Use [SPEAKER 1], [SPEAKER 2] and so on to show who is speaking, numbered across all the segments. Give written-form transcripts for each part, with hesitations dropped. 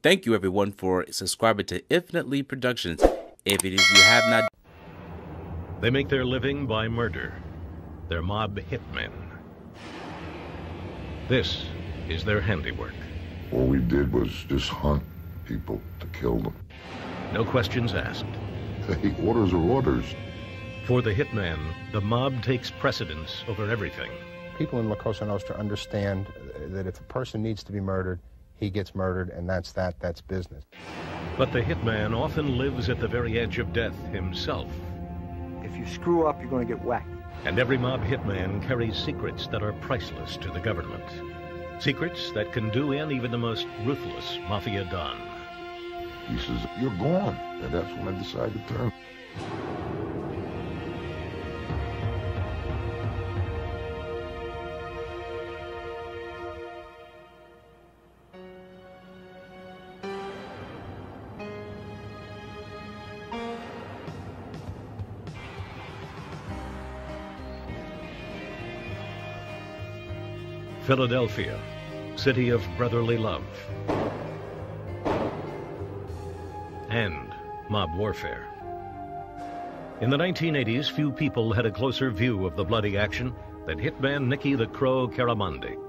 [SPEAKER 1] Thank you everyone for subscribing to Infinitely Productions. If it is you have not.
[SPEAKER 2] They make their living by murder. They're mob hitmen. This is their handiwork.
[SPEAKER 3] All we did was just hunt people to kill them.
[SPEAKER 2] No questions asked.
[SPEAKER 3] Hey, orders are orders.
[SPEAKER 2] For the hitman, the mob takes precedence over everything.
[SPEAKER 4] People in La Cosa Nostra understand that if a person needs to be murdered, he gets murdered, and that's business.
[SPEAKER 2] But the hitman often lives at the very edge of death himself.
[SPEAKER 5] If you screw up, you're going to get whacked.
[SPEAKER 2] And every mob hitman carries secrets that are priceless to the government. Secrets that can do in even the most ruthless mafia don.
[SPEAKER 3] He says, "You're gone." And that's when I decided to turn.
[SPEAKER 2] Philadelphia, city of brotherly love and mob warfare. In the 1980s, few people had a closer view of the bloody action than hitman Nicky the Crow Caramandi.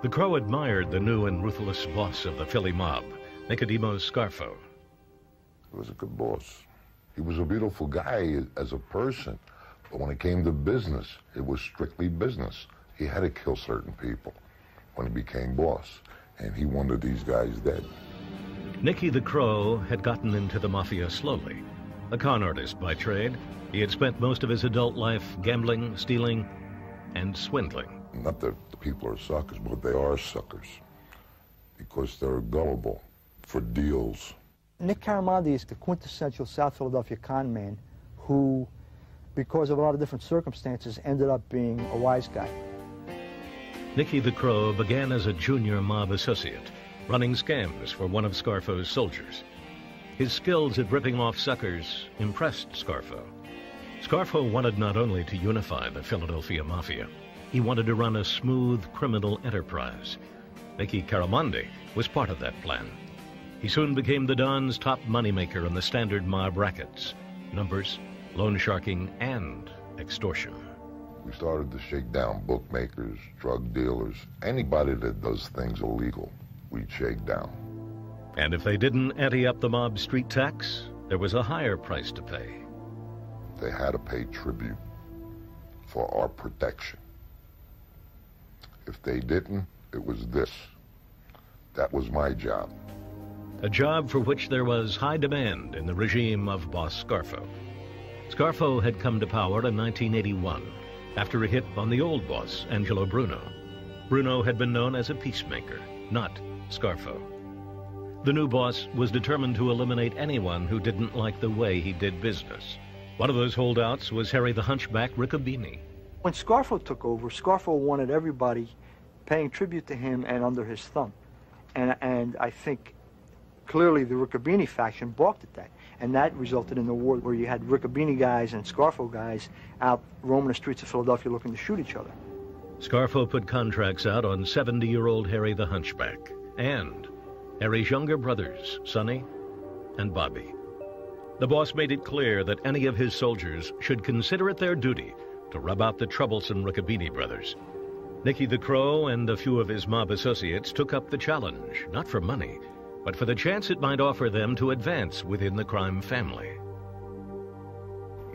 [SPEAKER 2] The Crow admired the new and ruthless boss of the Philly mob, Nicodemo Scarfo.
[SPEAKER 3] He was a good boss. He was a beautiful guy as a person, but when it came to business, it was strictly business. He had to kill certain people when he became boss, and he wanted these guys dead.
[SPEAKER 2] Nicky the Crow had gotten into the mafia slowly. A con artist by trade, he had spent most of his adult life gambling, stealing, and swindling.
[SPEAKER 3] Not that the people are suckers, but they are suckers because they're gullible for deals.
[SPEAKER 5] Nick Caramandi is the quintessential South Philadelphia con man who, because of a lot of different circumstances, ended up being a wise guy.
[SPEAKER 2] Nicky the Crow began as a junior mob associate, running scams for one of Scarfo's soldiers. His skills at ripping off suckers impressed Scarfo. Scarfo wanted not only to unify the Philadelphia Mafia, he wanted to run a smooth criminal enterprise. Nicky Caramandi was part of that plan. He soon became the Don's top moneymaker in the standard mob rackets: numbers, loan sharking, and extortion.
[SPEAKER 3] We started to shake down bookmakers, drug dealers, anybody that does things illegal, we'd shake down.
[SPEAKER 2] And if they didn't ante up the mob street tax, there was a higher price to pay.
[SPEAKER 3] They had to pay tribute for our protection. If they didn't, it was this. That was my job.
[SPEAKER 2] A job for which there was high demand in the regime of boss Scarfo. Scarfo had come to power in 1981. After a hit on the old boss, Angelo Bruno. Bruno had been known as a peacemaker, not Scarfo. The new boss was determined to eliminate anyone who didn't like the way he did business. One of those holdouts was Harry the Hunchback Riccobini.
[SPEAKER 5] When Scarfo took over, Scarfo wanted everybody paying tribute to him and under his thumb. And I think clearly the Riccobini faction balked at that. And that resulted in the war where you had Riccobini guys and Scarfo guys out roaming the streets of Philadelphia looking to shoot each other.
[SPEAKER 2] Scarfo put contracts out on 70-year-old Harry the Hunchback and Harry's younger brothers, Sonny and Bobby. The boss made it clear that any of his soldiers should consider it their duty to rub out the troublesome Riccobini brothers. Nicky the Crow and a few of his mob associates took up the challenge, not for money, but for the chance it might offer them to advance within the crime family.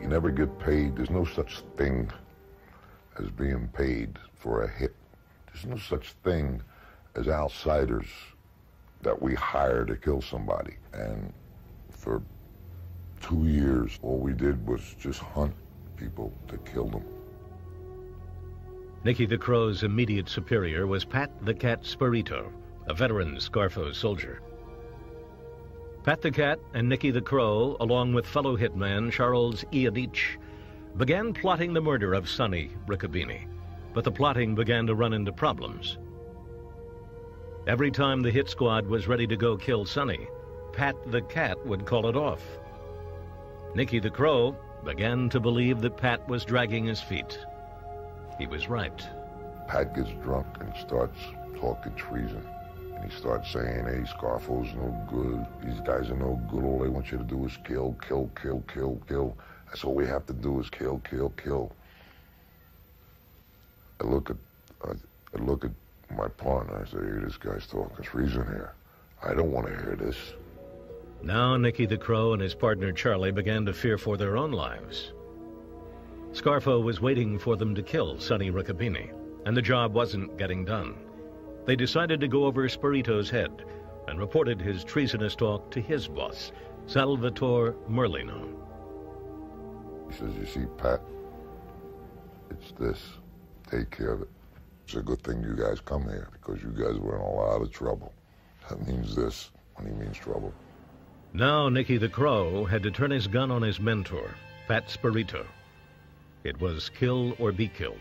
[SPEAKER 3] You never get paid. There's no such thing as being paid for a hit. There's no such thing as outsiders that we hire to kill somebody. And for 2 years, all we did was just hunt people to kill them.
[SPEAKER 2] Nicky the Crow's immediate superior was Pat the Cat Spirito, a veteran Scarfo soldier. Pat the Cat and Nicky the Crow, along with fellow hitman Charles Iadich, began plotting the murder of Sonny Riccobini, but the plotting began to run into problems. Every time the hit squad was ready to go kill Sonny, Pat the Cat would call it off. Nicky the Crow began to believe that Pat was dragging his feet. He was right.
[SPEAKER 3] Pat gets drunk and starts talking treason. And he starts saying, hey, Scarfo's no good. These guys are no good. All they want you to do is kill, kill, kill, kill, kill. That's all we have to do is kill, kill, kill. I look at my partner. I say, hey, this guy's talking treason here. I don't want to hear this.
[SPEAKER 2] Now Nicky the Crow and his partner Charlie began to fear for their own lives. Scarfo was waiting for them to kill Sonny Riccobene, and the job wasn't getting done. They decided to go over Spirito's head and reported his treasonous talk to his boss, Salvatore Merlino.
[SPEAKER 3] He says, you see, Pat, it's this. Take care of it. It's a good thing you guys come here, because you guys were in a lot of trouble. That means this when he means trouble.
[SPEAKER 2] Now Nicky the Crow had to turn his gun on his mentor, Pat Spirito. It was kill or be killed.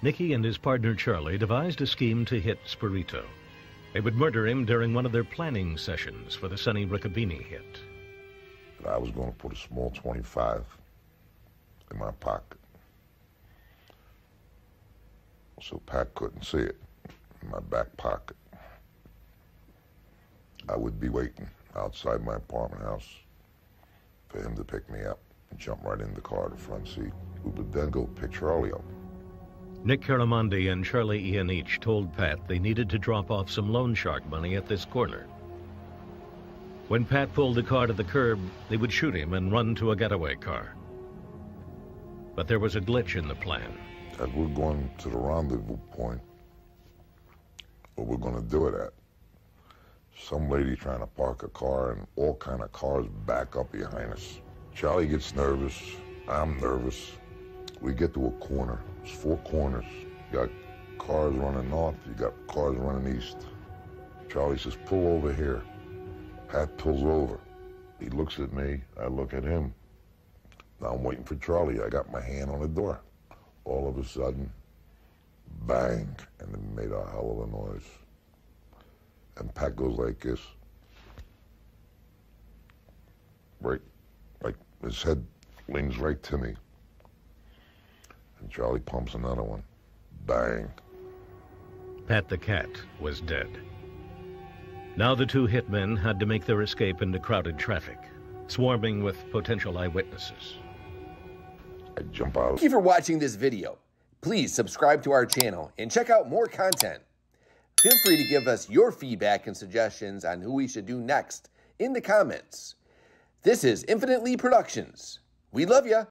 [SPEAKER 2] Nicky and his partner Charlie devised a scheme to hit Spirito. They would murder him during one of their planning sessions for the Sonny Riccobene hit.
[SPEAKER 3] I was going to put a small 25 in my pocket, so Pat couldn't see it, in my back pocket. I would be waiting outside my apartment house for him to pick me up and jump right in the car, the front seat. We would then go pick Charlie up.
[SPEAKER 2] Nick Caramondi and Charlie Iannich told Pat they needed to drop off some loan shark money at this corner. When Pat pulled the car to the curb, they would shoot him and run to a getaway car. But there was a glitch in the plan.
[SPEAKER 3] As we're going to the rendezvous point, where we're going to do it at, some lady trying to park a car and all kind of cars back up behind us. Charlie gets nervous. I'm nervous. We get to a corner. It's 4 corners. You got cars running north. You got cars running east. Charlie says, pull over here. Pat pulls over. He looks at me. I look at him. Now I'm waiting for Charlie. I got my hand on the door. All of a sudden, bang, and it made a hell of a noise. And Pat goes like this. Right, like his head leans right to me. And Charlie pumps another one. Bang.
[SPEAKER 2] Pat the Cat was dead. Now the 2 hitmen had to make their escape into crowded traffic, swarming with potential eyewitnesses.
[SPEAKER 3] I jump out.
[SPEAKER 6] Thank you for watching this video. Please subscribe to our channel and check out more content. Feel free to give us your feedback and suggestions on who we should do next in the comments. This is Infinitely Productions. We love ya.